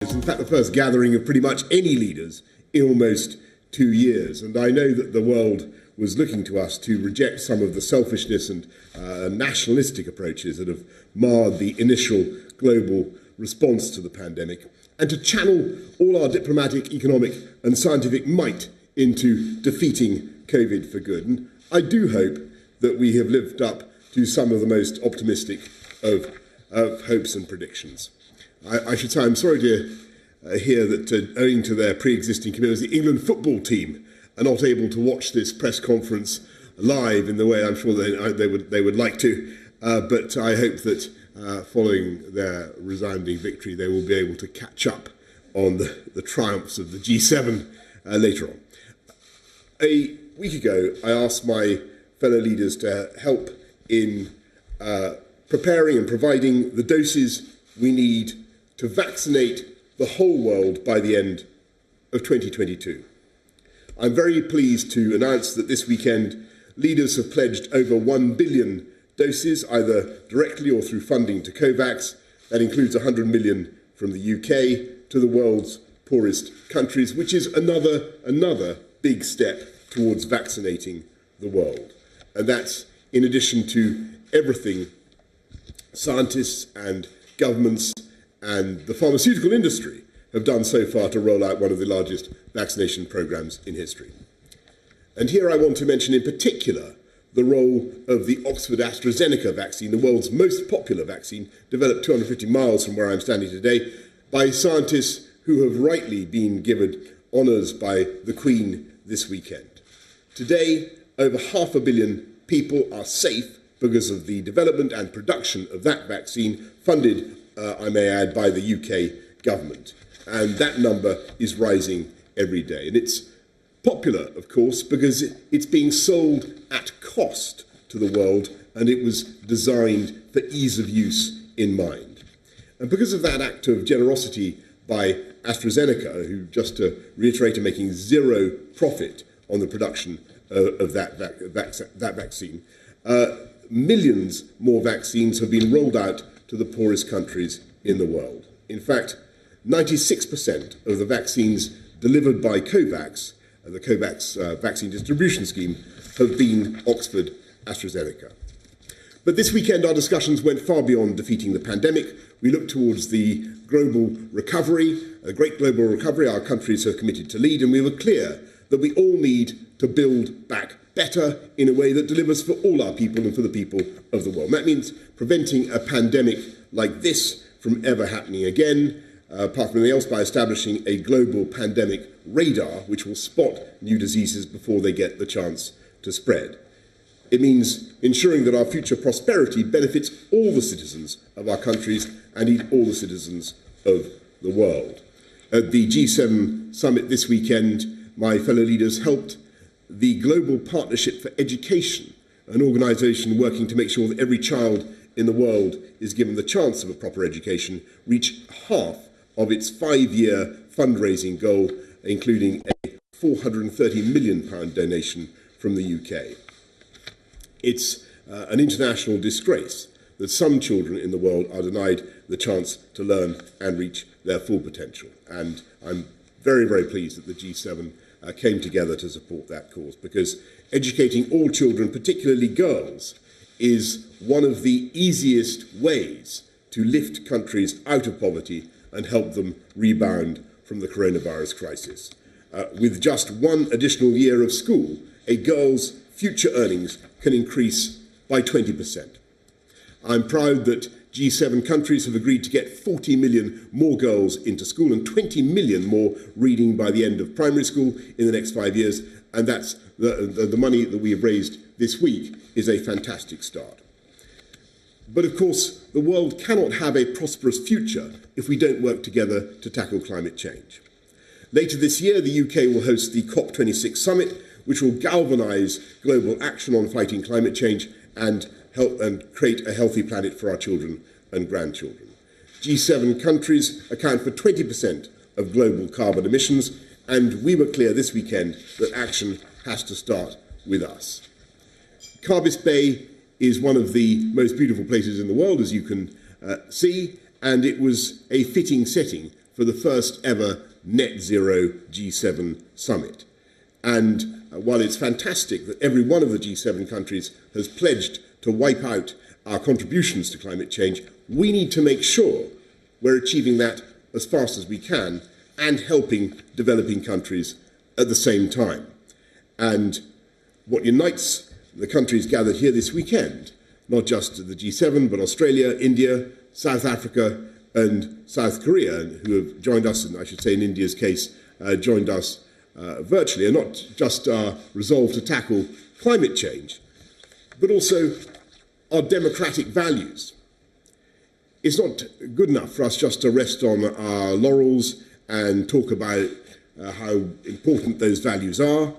It's in fact the first gathering of pretty much any leaders in almost 2 years, and I know that the world was looking to us to reject some of the selfishness and nationalistic approaches that have marred the initial global response to the pandemic, and to channel all our diplomatic, economic and scientific might into defeating COVID for good. And I do hope that we have lived up to some of the most optimistic of hopes and predictions. I should say I'm sorry to hear that owing to their pre-existing commitments, the England football team are not able to watch this press conference live in the way I'm sure they would like to. But I hope that following their resounding victory, they will be able to catch up on the triumphs of the G7 later on. A week ago, I asked my fellow leaders to help in preparing and providing the doses we need to vaccinate the whole world by the end of 2022. I'm very pleased to announce that this weekend leaders have pledged over 1 billion doses, either directly or through funding to COVAX. That includes 100 million from the UK to the world's poorest countries, which is another big step towards vaccinating the world. And that's in addition to everything scientists and governments and the pharmaceutical industry have done so far to roll out one of the largest vaccination programs in history. And here I want to mention in particular the role of the Oxford AstraZeneca vaccine, the world's most popular vaccine, developed 250 miles from where I'm standing today, by scientists who have rightly been given honours by the Queen this weekend. Today, over 500 million people are safe because of the development and production of that vaccine, funded, I may add, by the UK government. And that number is rising every day. And it's popular, of course, because it's being sold at cost to the world, and it was designed for ease of use in mind. And because of that act of generosity by AstraZeneca, who, just to reiterate, are making zero profit on the production of that vaccine, millions more vaccines have been rolled out to the poorest countries in the world. In fact, 96% of the vaccines delivered by COVAX, the COVAX vaccine distribution scheme, have been Oxford AstraZeneca. But this weekend our discussions went far beyond defeating the pandemic. We looked towards the global recovery, a great global recovery our countries have committed to lead, and we were clear that we all need to build back better in a way that delivers for all our people and for the people of the world. And that means preventing a pandemic like this from ever happening again, apart from anything else, by establishing a global pandemic radar which will spot new diseases before they get the chance to spread. It means ensuring that our future prosperity benefits all the citizens of our countries and indeed all the citizens of the world. At the G7 summit this weekend, my fellow leaders helped the Global Partnership for Education, an organisation working to make sure that every child in the world is given the chance of a proper education, reach half of its 5-year fundraising goal, including a £430 million donation from the UK. It's an international disgrace that some children in the world are denied the chance to learn and reach their full potential. And I'm very, very pleased that the G7 came together to support that cause, because educating all children, particularly girls, is one of the easiest ways to lift countries out of poverty and help them rebound from the coronavirus crisis. With just one additional year of school, a girl's future earnings can increase by 20%. I'm proud that G7 countries have agreed to get 40 million more girls into school and 20 million more reading by the end of primary school in the next 5 years, and that's the money that we have raised this week is a fantastic start. But of course, the world cannot have a prosperous future if we don't work together to tackle climate change. Later this year, the UK will host the COP26 summit, which will galvanise global action on fighting climate change and help and create a healthy planet for our children and grandchildren. G7 countries account for 20% of global carbon emissions, and we were clear this weekend that action has to start with us. Carbis Bay is one of the most beautiful places in the world, as you can see, and it was a fitting setting for the first ever net zero G7 summit. And while it's fantastic that every one of the G7 countries has pledged to wipe out our contributions to climate change, we need to make sure we're achieving that as fast as we can and helping developing countries at the same time. And what unites the countries gathered here this weekend, not just the G7, but Australia, India, South Africa and South Korea, who have joined us, and I should say in India's case, joined us virtually, are not just our resolve to tackle climate change, but also our democratic values. It's not good enough for us just to rest on our laurels and talk about how important those values are.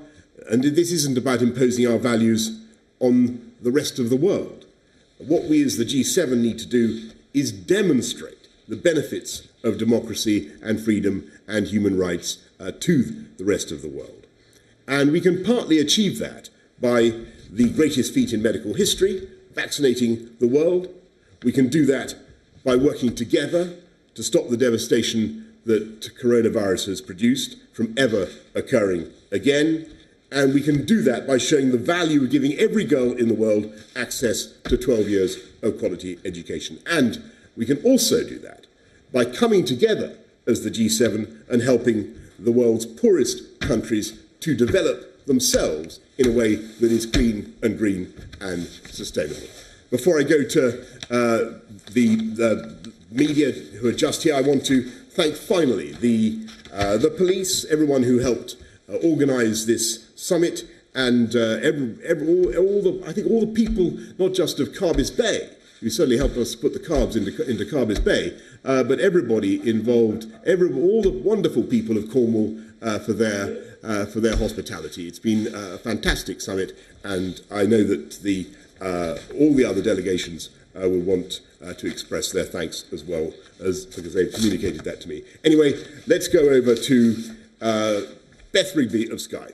And this isn't about imposing our values on the rest of the world. What we as the G7 need to do is demonstrate the benefits of democracy and freedom and human rights to the rest of the world. And we can partly achieve that by the greatest feat in medical history, vaccinating the world. We can do that by working together to stop the devastation that coronavirus has produced from ever occurring again. And we can do that by showing the value of giving every girl in the world access to 12 years of quality education. And we can also do that by coming together as the G7 and helping the world's poorest countries to develop themselves in a way that is clean and green and sustainable. Before I go to the media who are just here, I want to thank finally the police, everyone who helped organise this summit, and I think all the people, not just of Carbis Bay, who certainly helped us put the carbs into Carbis Bay, but everybody involved, all the wonderful people of Cornwall for their hospitality. It's been a fantastic summit, and I know that all the other delegations will want to express their thanks as well, because they've communicated that to me. Anyway, let's go over to Beth Rigby of Sky.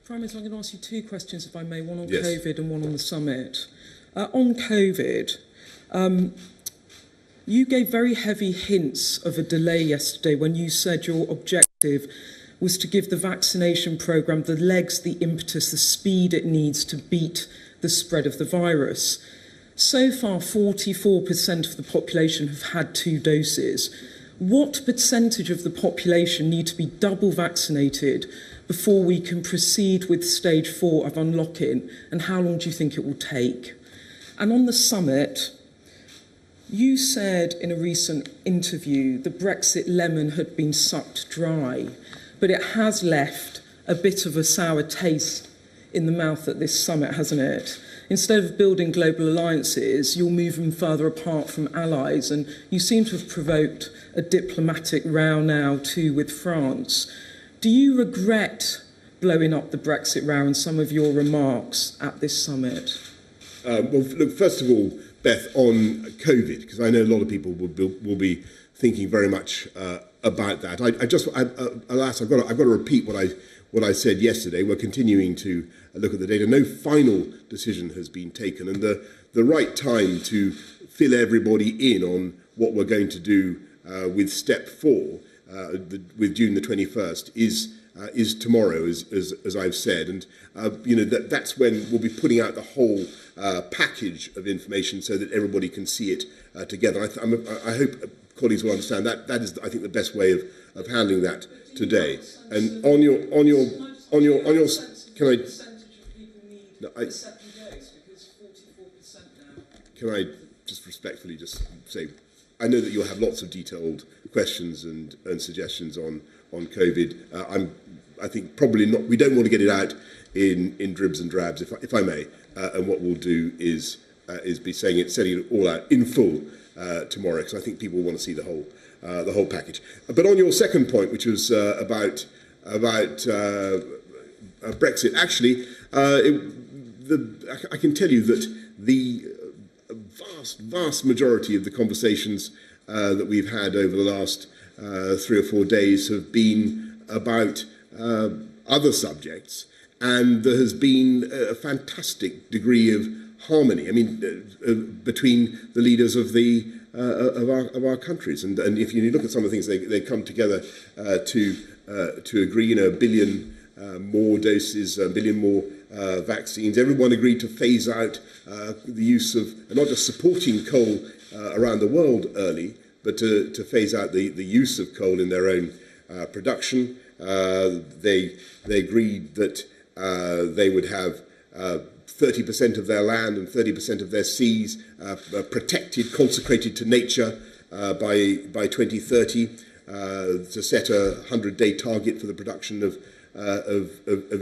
Prime Minister, I'm going to ask you two questions, if I may, one on Yes. COVID and one on the summit. On COVID, you gave very heavy hints of a delay yesterday when you said your objective was to give the vaccination programme the legs, the impetus, the speed it needs to beat the spread of the virus. So far, 44% of the population have had 2 doses. What percentage of the population need to be double vaccinated before we can proceed with stage 4 of unlocking, and how long do you think it will take? And on the summit, you said in a recent interview the Brexit lemon had been sucked dry, but it has left a bit of a sour taste in the mouth at this summit, hasn't it? Instead of building global alliances, you're moving further apart from allies, and you seem to have provoked a diplomatic row now too with France. Do you regret blowing up the Brexit row in some of your remarks at this summit? Well, look, first of all, Beth, on COVID, because I know a lot of people will be thinking very much about that. Alas, I've got to repeat what I said yesterday. We're continuing to look at the data. No final decision has been taken, and the right time to fill everybody in on what we're going to do with step 4, with June the 21st, is tomorrow, as I've said, and that's when we'll be putting out the whole package of information so that everybody can see it together. I hope colleagues will understand that. That is, I think, the best way of handling that today. And on your, can I? No, Can I just respectfully just say, I know that you'll have lots of detailed questions and suggestions on COVID. I think probably not. We don't want to get it out in dribs and drabs, if I may. And what we'll do is be setting it all out in full tomorrow, because I think people want to see the whole package. But on your second point, which was about Brexit, actually, I can tell you that the vast majority of the conversations that we've had over the last 3 or 4 days have been about other subjects, and there has been a fantastic degree of harmony. I mean, between the leaders of the of our countries. And if you look at some of the things they come together to agree, a billion more doses, a billion more vaccines. Everyone agreed to phase out the use of, not just supporting coal around the world early, but to phase out the use of coal in their own production. They agreed that they would have 30% of their land and 30% of their seas protected, consecrated to nature by 2030, to set a 100-day target for the production of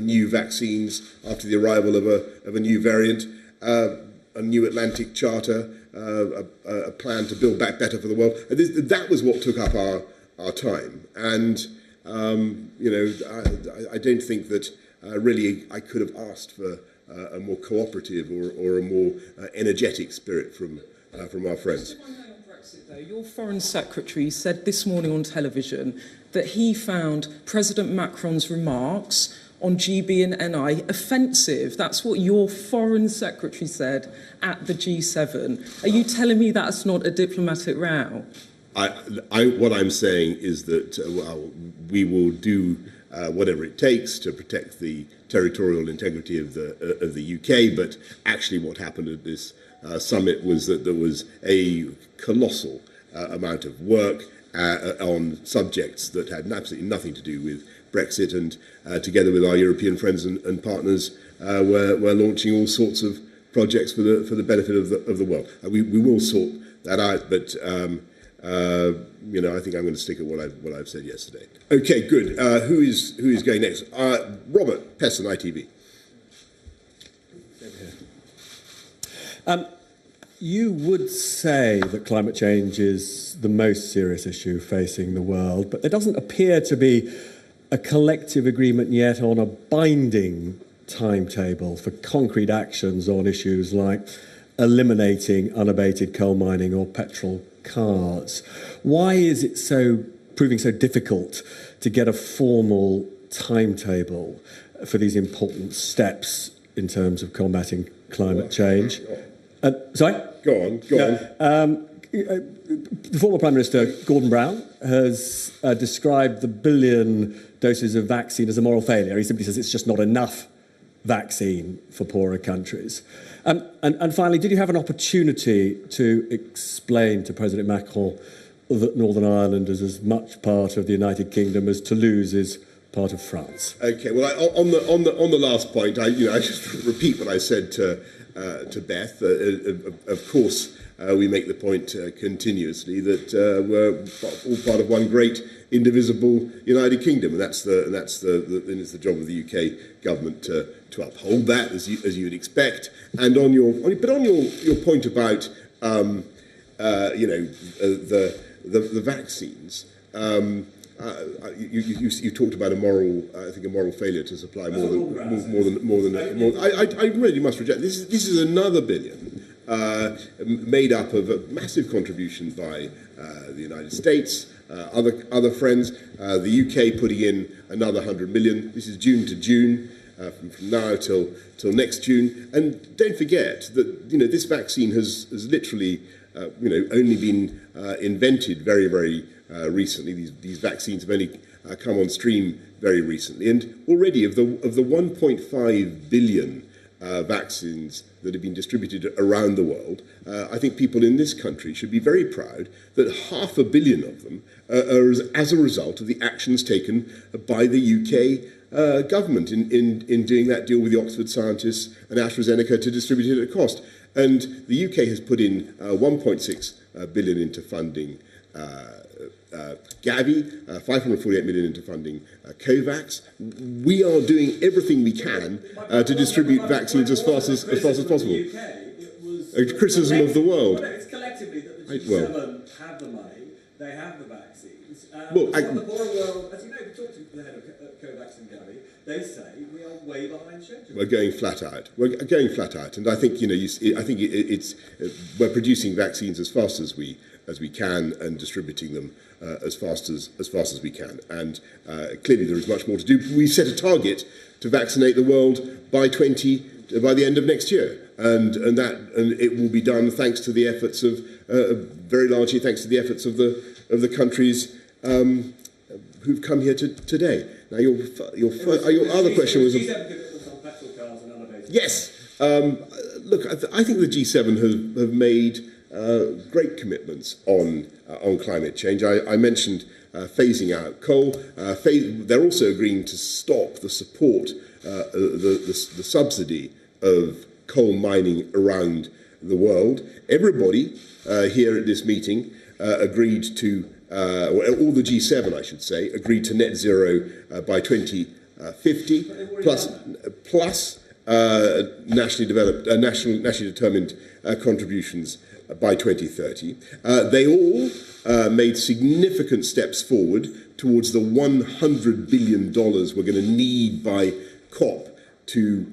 new vaccines after the arrival of a new variant, a new Atlantic Charter, a plan to build back better for the world. And that was what took up our time. And, I don't think that really I could have asked for a more cooperative or a more energetic spirit from our friends. Your Foreign Secretary said this morning on television that he found President Macron's remarks on GB and NI offensive. That's what your Foreign Secretary said at the G7. Are you telling me that's not a diplomatic row? What I'm saying is that we will do whatever it takes to protect the territorial integrity of the UK, but actually what happened at this summit was that there was a colossal amount of work on subjects that had absolutely nothing to do with Brexit, and together with our European friends and partners, we're launching all sorts of projects for the benefit of the world. We will sort that out, but I think I'm going to stick at what I've said yesterday. Okay, good. Who is going next? Robert Pesson, ITV. You would say that climate change is the most serious issue facing the world, but there doesn't appear to be a collective agreement yet on a binding timetable for concrete actions on issues like eliminating unabated coal mining or petrol cars. Why is it proving so difficult to get a formal timetable for these important steps in terms of combating climate change? Sorry? Go on. The former Prime Minister, Gordon Brown, has described the billion doses of vaccine as a moral failure. He simply says it's just not enough vaccine for poorer countries. And finally, did you have an opportunity to explain to President Macron that Northern Ireland is as much part of the United Kingdom as Toulouse is part of France? Okay. Well, on the last point, I just repeat what I said to Beth. Of course, we make the point continuously that we're all part of one great, indivisible United Kingdom, and it's the job of the UK government to uphold that, as you would expect. And on your point about the vaccines. You talked about a moral failure to supply more than. I really must reject this. This is another billion made up of a massive contribution by the United States, other friends. The UK putting in another 100 million. This is June to June, from now till next June. And don't forget that this vaccine has literally only been invented very, very recently. These vaccines have only come on stream very recently, and already of the 1.5 billion vaccines that have been distributed around the world, I think people in this country should be very proud that 500 million of them are as a result of the actions taken by the UK government in doing that deal with the Oxford scientists and AstraZeneca to distribute it at cost. And the UK has put in 1.6 billion into funding Gavi, 548 million into funding COVAX. We are doing everything we can to distribute vaccines as fast as possible. A criticism of the world. It's collectively that the G7 have the money, they have the vaccines. The poorer world, as you know, we talked to the head of COVAX and Gavi, they say we are way behind schedule. We're going flat out, and I think we're producing vaccines as fast as we can and distributing them as fast as we can. And clearly there is much more to do. We set a target to vaccinate the world by the end of next year, and it will be done thanks to the efforts of very largely thanks to the efforts of the countries who've come here today. Now, your other question was... Yes. Look, I think the G7 have made great commitments on climate change. I mentioned phasing out coal. They're also agreeing to stop the support, the subsidy of coal mining around the world. Everybody here at this meeting agreed to, all the G7, I should say, agreed to net zero by 2050, plus nationally determined contributions by 2030. They all made significant steps forward towards the $100 billion we're going to need by COP to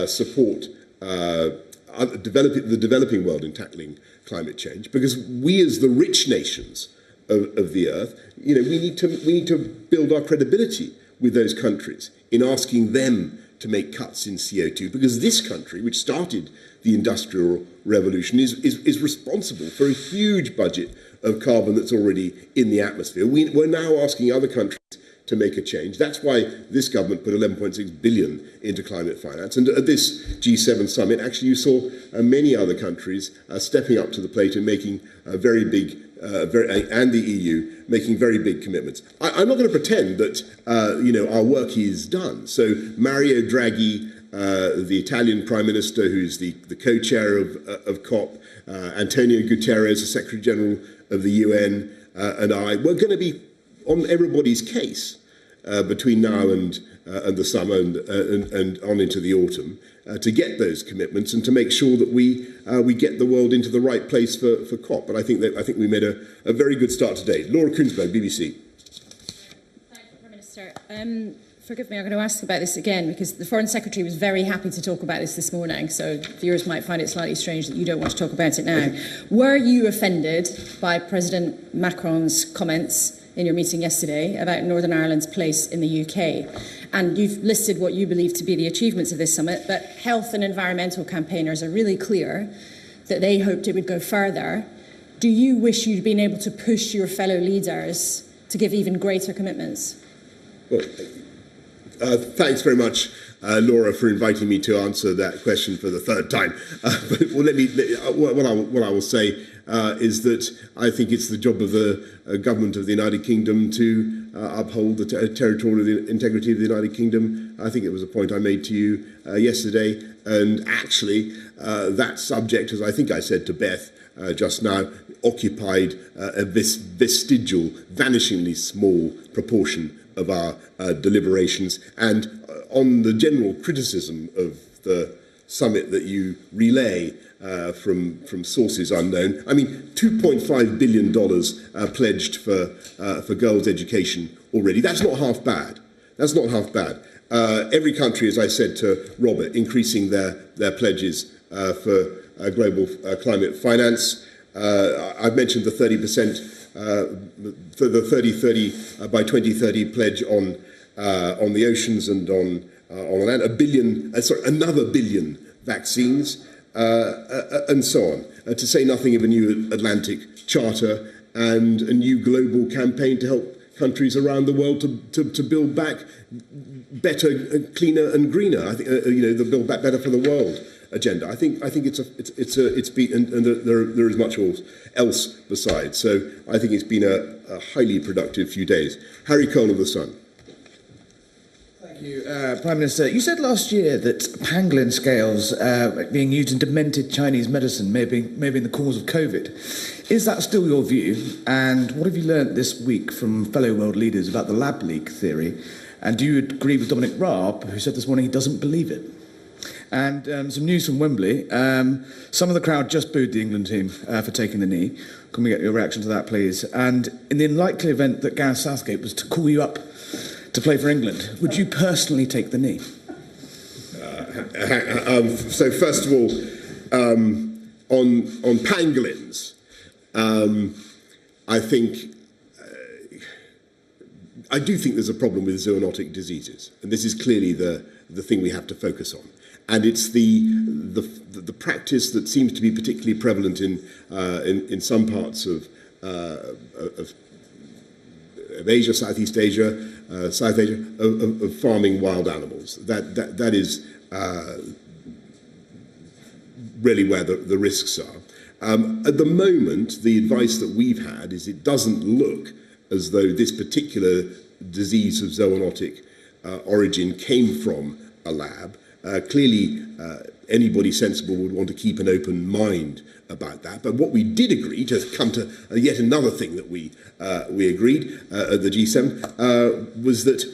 support the developing world in tackling climate change, because we, as the rich nations of the earth, we need to build our credibility with those countries in asking them to make cuts in CO2, because this country, which started the Industrial Revolution, is responsible for a huge budget of carbon that's already in the atmosphere. We're now asking other countries to make a change. That's why this government put 11.6 billion into climate finance. And at this G7 summit, actually, you saw many other countries stepping up to the plate and making very big, and the EU making very big commitments. I'm not going to pretend that our work is done. So Mario Draghi, the Italian Prime Minister, who's the co-chair of COP, Antonio Guterres, the Secretary General of the UN, and we're going to be on everybody's case between now and the summer and on into the autumn to get those commitments and to make sure that we get the world into the right place for COP. But I think we made a very good start today. Laura Kunsberg, BBC. Thank you, Prime Minister. Forgive me, I'm going to ask about this again, because the Foreign Secretary was very happy to talk about this morning, so viewers might find it slightly strange that you don't want to talk about it now. Were you offended by President Macron's comments in your meeting yesterday about Northern Ireland's place in the UK? And you've listed what you believe to be the achievements of this summit, but health and environmental campaigners are really clear that they hoped it would go further. Do you wish you'd been able to push your fellow leaders to give even greater commitments? Well, thanks very much, Laura, for inviting me to answer that question for the third time. What I will say is that I think it's the job of the government of the United Kingdom to uphold the territorial integrity of the United Kingdom. I think it was a point I made to you yesterday, and actually that subject, as I think I said to Beth just now, occupied a vestigial, vanishingly small proportion of our deliberations. And on the general criticism of the summit that you relay from sources unknown, I mean, $2.5 billion pledged for girls' education already. That's not half bad. Every country, as I said to Robert, increasing their pledges for global climate finance. I've mentioned the 30%. For the 30 by 2030 pledge on the oceans and on land, another billion vaccines, and so on. To say nothing of a new Atlantic Charter and a new global campaign to help countries around the world to build back better, cleaner and greener. I think the Build Back Better for the World agenda. I think it's been, and there is much else besides. So I think it's been a highly productive few days. Harry Cole of The Sun. Thank you, Prime Minister. You said last year that pangolin scales being used in demented Chinese medicine may have been the cause of COVID. Is that still your view? And what have you learnt this week from fellow world leaders about the lab leak theory? And do you agree with Dominic Raab, who said this morning he doesn't believe it? And some news from Wembley. Some of the crowd just booed the England team for taking the knee. Can we get your reaction to that, please? And in the unlikely event that Gareth Southgate was to call you up to play for England, would you personally take the knee? So first of all, on pangolins, I think I do think there's a problem with zoonotic diseases, and this is clearly the thing we have to focus on. And it's the practice that seems to be particularly prevalent in some parts of Asia, Southeast Asia, South Asia, of farming wild animals. That is really where the risks are. At the moment, the advice that we've had is it doesn't look as though this particular disease of zoonotic origin came from a lab. Clearly, anybody sensible would want to keep an open mind about that. But what we did agree, to come to yet another thing that we agreed at the G7, was that,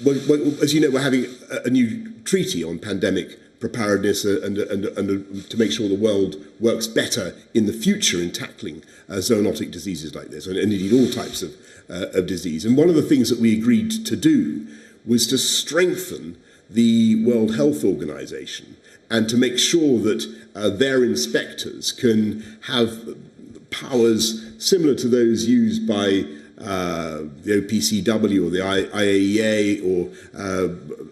well, as you know, we're having a new treaty on pandemic preparedness and to make sure the world works better in the future in tackling zoonotic diseases like this, and indeed all types of disease. And one of the things that we agreed to do was to strengthen the World Health Organization and to make sure that their inspectors can have powers similar to those used by the OPCW or the IAEA or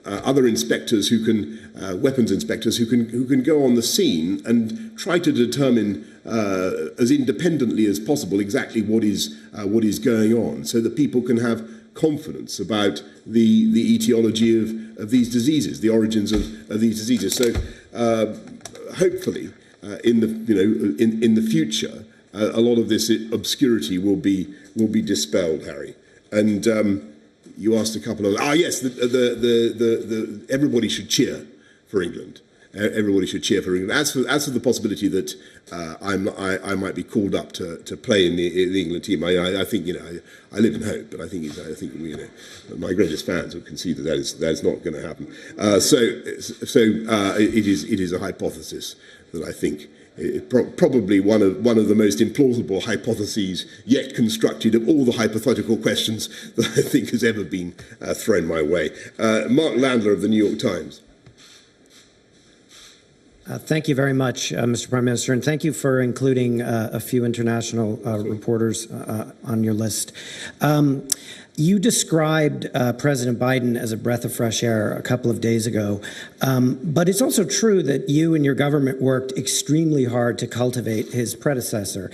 other inspectors who can, weapons inspectors who can go on the scene and try to determine as independently as possible exactly what is going on, so that people can have confidence about the etiology of these diseases, the origins of these diseases. So hopefully, in the future, a lot of this obscurity will be dispelled, Harry. And you asked a couple of yes, the everybody should cheer for England. Everybody should cheer for England. As for the possibility that I might be called up to play in the England team, I think I live in hope, but I think my greatest fans would concede that is not going to happen. So it is a hypothesis that I think probably one of the most implausible hypotheses yet constructed of all the hypothetical questions that I think has ever been thrown my way. Mark Landler of the New York Times. Thank you very much, Mr. Prime Minister, and thank you for including a few international reporters on your list. You described President Biden as a breath of fresh air a couple of days ago, but it's also true that you and your government worked extremely hard to cultivate his predecessor.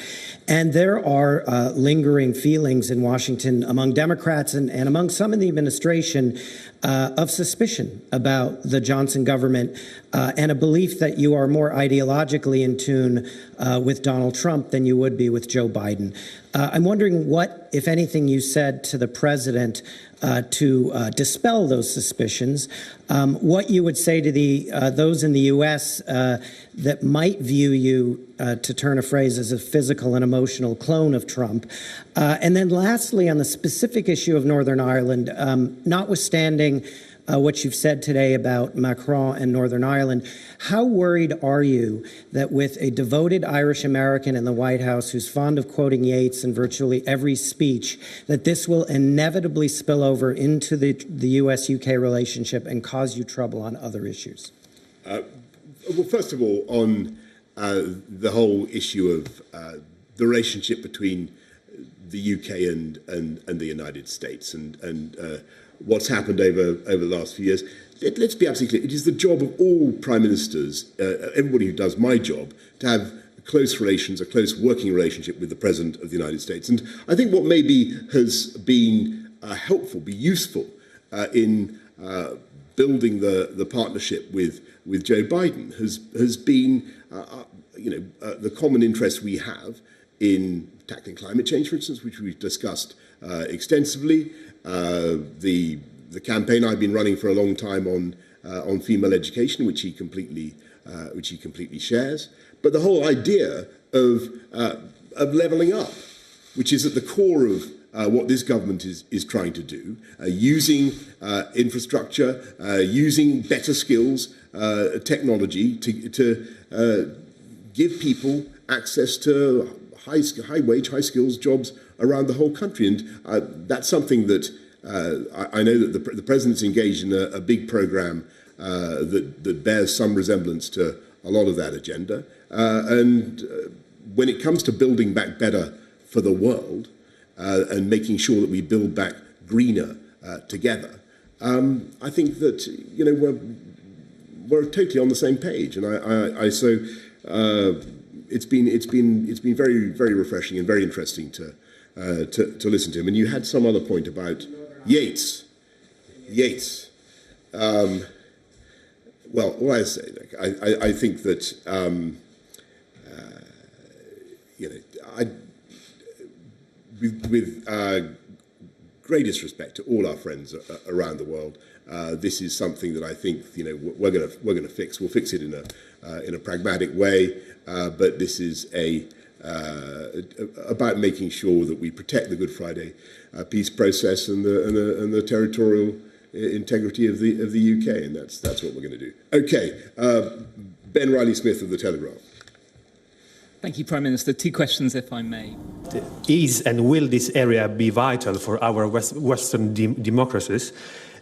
And there are lingering feelings in Washington among Democrats and among some in the administration of suspicion about the Johnson government and a belief that you are more ideologically in tune with Donald Trump than you would be with Joe Biden. I'm wondering what, if anything, you said to the president to dispel those suspicions, what you would say to those in the U.S. That might view you, to turn a phrase, as a physical and emotional clone of Trump. And then lastly, on the specific issue of Northern Ireland, notwithstanding what you've said today about Macron and Northern Ireland, how worried are you that with a devoted Irish American in the White House who's fond of quoting Yeats in virtually every speech, that this will inevitably spill over into the US-UK relationship and cause you trouble on other issues? Well, first of all, on the whole issue of the relationship between the UK and the United States and what's happened over the last few years, let's be absolutely clear. It is the job of all prime ministers, everybody who does my job, to have close relations, a close working relationship with the President of the United States. And I think what maybe has been helpful, be useful in building the partnership with Joe Biden has been the common interest we have in tackling climate change, for instance, which we've discussed extensively. The campaign I've been running for a long time on female education, which he completely shares. But the whole idea of levelling up, which is at the core of what this government is trying to do, using infrastructure, using better skills, technology to give people access to high wage, high skills jobs around the whole country. And that's something that I know that the President's engaged in a big program that bears some resemblance to a lot of that agenda. And when it comes to building back better for the world and making sure that we build back greener together, I think that we're totally on the same page, and so it's been very, very refreshing and very interesting to listen to him. And you had some other point about Yates. Well, all I say, I think that with greatest respect to all our friends around the world, this is something that I think we're going to fix. We'll fix it in a pragmatic way, but this is about making sure that we protect the Good Friday peace process and the territorial integrity of the UK, and that's what we're going to do. Okay, Ben Riley-Smith of the Telegraph. Thank you, Prime Minister. 2 questions, if I may. Is and will this area be vital for our Western democracies?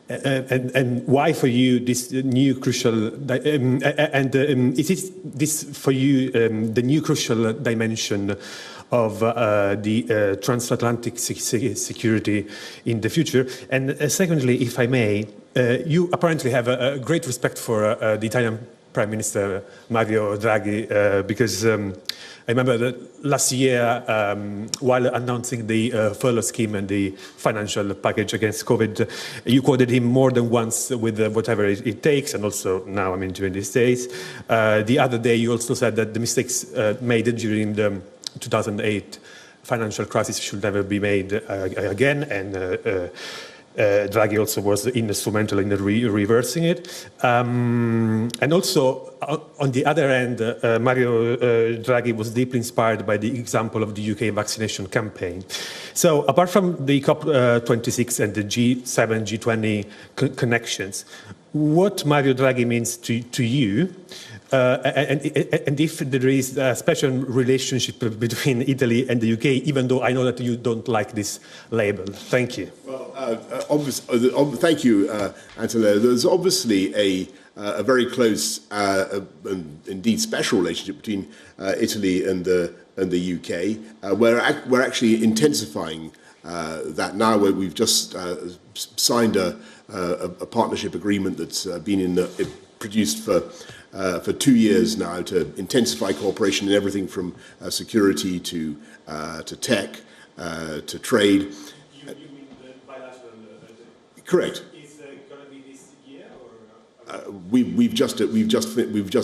And why for you this new crucial is this for you the new crucial dimension of the transatlantic security in the future? And secondly, if I may, you apparently have a great respect for the Italian Prime Minister Mario Draghi because I remember that last year, while announcing the furlough scheme and the financial package against COVID, you quoted him more than once with whatever it takes, and also now, during these days. The other day, you also said that the mistakes made during the 2008 financial crisis should never be made again, and Draghi also was instrumental in reversing it. And also, on the other hand, Mario Draghi was deeply inspired by the example of the UK vaccination campaign. So, apart from the COP26 and the G7, G20 connections, what Mario Draghi means to you, and if there is a special relationship between Italy and the UK, even though I know that you don't like this label. Thank you. Well, thank you, Antonello. There's obviously a very close and indeed special relationship between Italy and the UK. We're actually intensifying that now, where we've just signed a partnership agreement that's been produced for 2 years now to intensify cooperation in everything from security to tech to trade. You mean the bilateral? Correct. Is it going to be this year, or we've just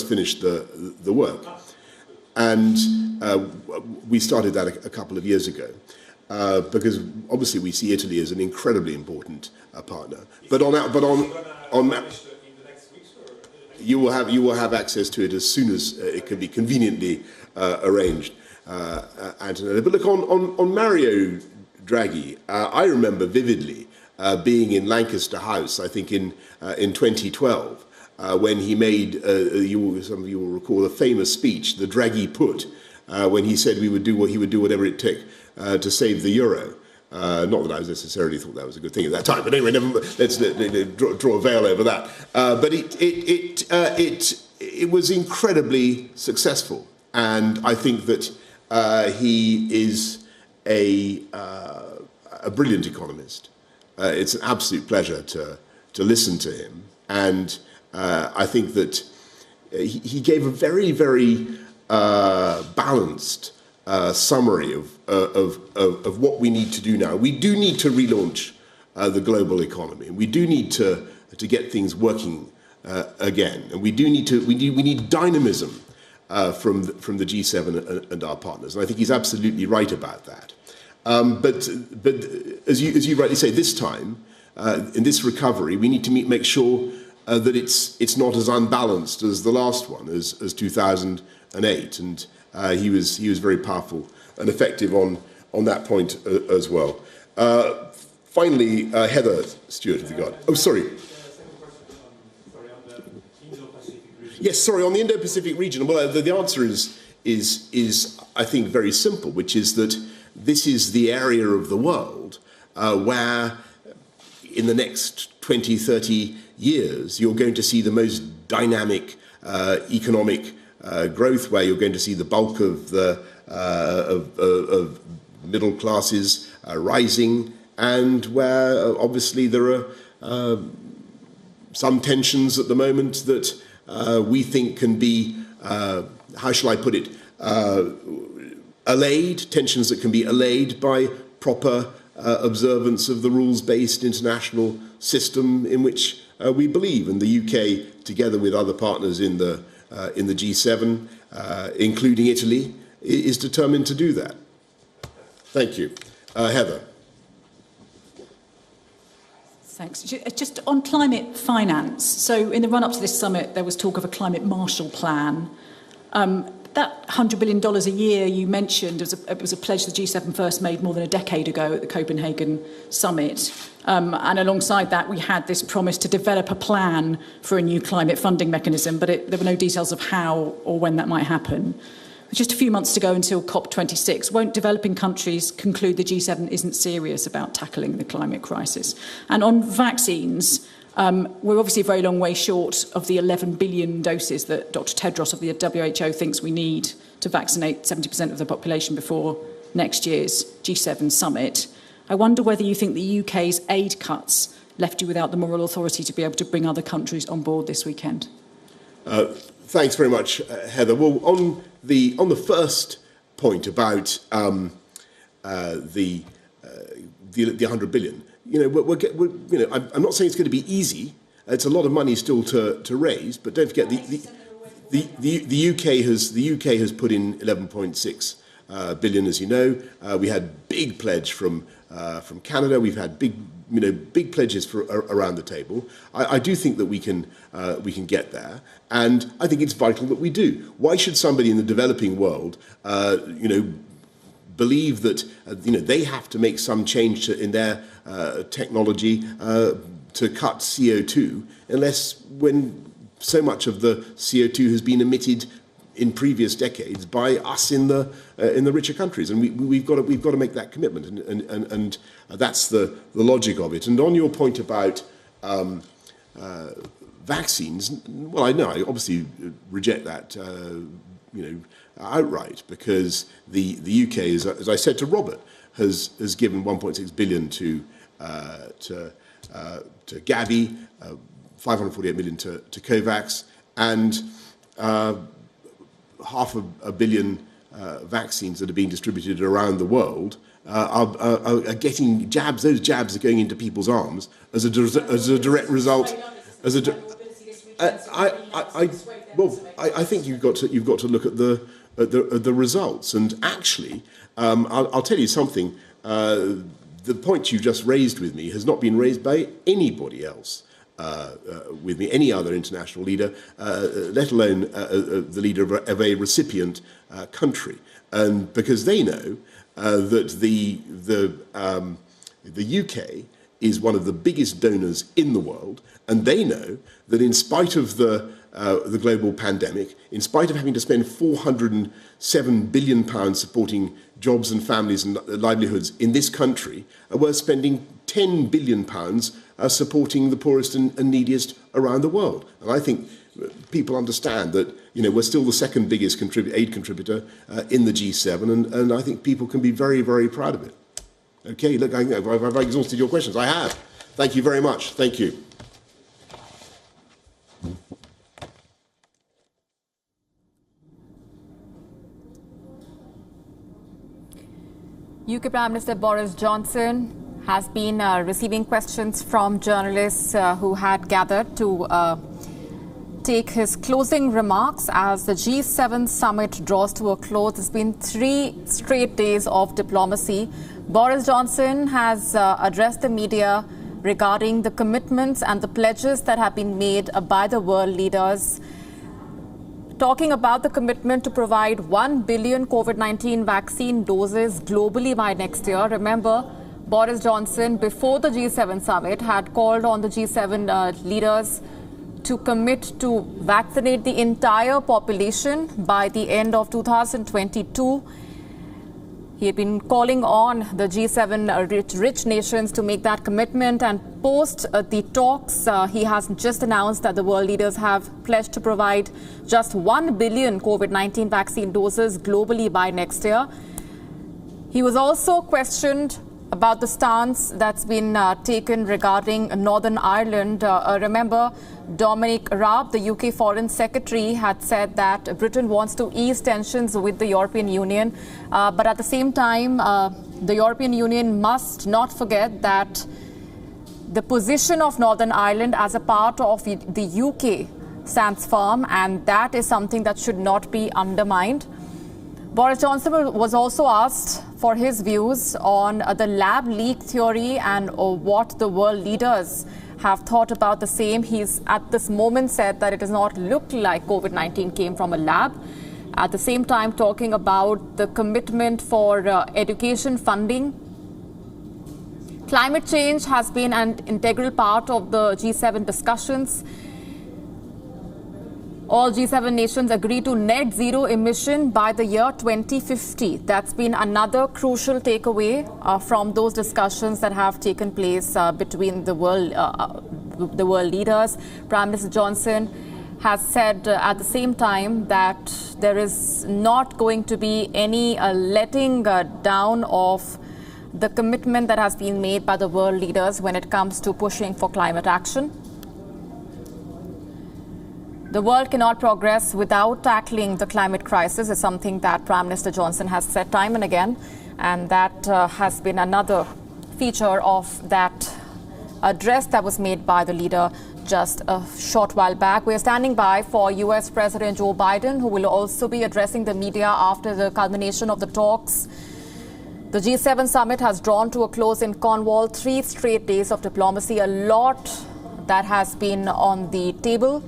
finished the work, and we started that a couple of years ago. Because obviously we see Italy as an incredibly important partner. But on that, you will have access to it as soon as it can be conveniently arranged, Antonello. But look, on Mario Draghi, I remember vividly being in Lancaster House, I think in 2012, when he made, some of you will recall, a famous speech, the Draghi Put, when he said he would do whatever it took to save the euro. Not that I necessarily thought that was a good thing at that time, but anyway, let's draw a veil over that. But it was incredibly successful, and I think that he is a brilliant economist. It's an absolute pleasure to listen to him, and I think that he gave a very, very balanced summary of what we need to do now. We do need to relaunch the global economy, and we do need to get things working again. And we need dynamism from the G7 and our partners. And I think he's absolutely right about that. But as you rightly say, this time in this recovery, we need to make sure that it's not as unbalanced as the last one, as 2008. And he was very powerful and effective on that point as well. Finally, Heather Stewart of The Guardian. Oh, sorry. Yes, sorry, on the Indo-Pacific region. Well, the answer is I think very simple, which is that this is the area of the world where in the next 20, 30 years, you're going to see the most dynamic economic growth, where you're going to see the bulk of the of middle classes rising, and where obviously there are some tensions at the moment that we think can be, how shall I put it, allayed, tensions that can be allayed by proper observance of the rules-based international system in which we believe. And the UK, together with other partners in the G7, including Italy, is determined to do that. Thank you. Heather. Thanks. Just on climate finance, so in the run-up to this summit, there was talk of a climate Marshall Plan. That $100 billion a year you mentioned it was a pledge the G7 first made more than a decade ago at the Copenhagen summit. And alongside that, we had this promise to develop a plan for a new climate funding mechanism, but there were no details of how or when that might happen. Just a few months to go until COP26. Won't developing countries conclude the G7 isn't serious about tackling the climate crisis? And on vaccines, we're obviously a very long way short of the 11 billion doses that Dr. Tedros of the WHO thinks we need to vaccinate 70% of the population before next year's G7 summit. I wonder whether you think the UK's aid cuts left you without the moral authority to be able to bring other countries on board this weekend. Thanks very much, Heather. Well, on the first point about the 100 billion, I'm not saying it's going to be easy. It's a lot of money still to raise, but don't forget the UK has put in 11.6 billion, as you know. We had big pledge from Canada. We've had big pledges around the table. I do think that we can get there, and I think it's vital that we do. Why should somebody in the developing world, believe that they have to make some change in their technology to cut CO2, unless when so much of the CO2 has been emitted in previous decades by us in the richer countries, and we've got to make that commitment, and that's the logic of it. And on your point about vaccines, well, I obviously reject that, outright, because the UK, as I said to Robert, has given 1.6 billion to Gavi, 548 million to COVAX, and $500 million vaccines that are being distributed around the world are getting jabs. Those jabs are going into people's arms as a direct result. I think you've got to look at the results. And actually, I'll tell you something. The point you just raised with me has not been raised by anybody else. With me, any other international leader, let alone the leader of a recipient country, and because they know that the UK is one of the biggest donors in the world, and they know that in spite of the global pandemic, in spite of having to spend £407 billion supporting jobs and families and livelihoods in this country, we're spending £10 billion supporting the poorest and neediest around the world. And I think people understand that we're still the second biggest aid contributor in the G7, and I think people can be very, very proud of it. Okay, look, I've exhausted your questions. I have. Thank you very much. Thank you. UK Prime Minister Boris Johnson has been receiving questions from journalists who had gathered to take his closing remarks as the G7 summit draws to a close. It's been 3 straight days of diplomacy. Boris Johnson has addressed the media regarding the commitments and the pledges that have been made by the world leaders, talking about the commitment to provide 1 billion COVID-19 vaccine doses globally by next year. Remember, Boris Johnson, before the G7 summit, had called on the G7 leaders to commit to vaccinate the entire population by the end of 2022. He had been calling on the G7 rich nations to make that commitment, and post the talks, he has just announced that the world leaders have pledged to provide just 1 billion COVID-19 vaccine doses globally by next year. He was also questioned about the stance that's been taken regarding Northern Ireland. Remember, Dominic Raab, the UK Foreign Secretary, had said that Britain wants to ease tensions with the European Union. But at the same time, the European Union must not forget that the position of Northern Ireland as a part of the UK stands firm, and that is something that should not be undermined. Boris Johnson was also asked for his views on the lab leak theory and what the world leaders have thought about the same. He's at this moment said that it does not look like COVID-19 came from a lab. At the same time, talking about the commitment for education funding. Climate change has been an integral part of the G7 discussions. All G7 nations agree to net zero emission by the year 2050. That's been another crucial takeaway from those discussions that have taken place between the world leaders. Prime Minister Johnson has said at the same time that there is not going to be any letting down of the commitment that has been made by the world leaders when it comes to pushing for climate action. The world cannot progress without tackling the climate crisis is something that Prime Minister Johnson has said time and again, and that has been another feature of that address that was made by the leader just a short while back. We are standing by for US President Joe Biden, who will also be addressing the media after the culmination of the talks. The G7 summit has drawn to a close in Cornwall. 3 straight days of diplomacy, a lot that has been on the table.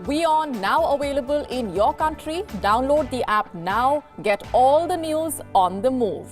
WION now available in your country. Download the app now. Get all the news on the move.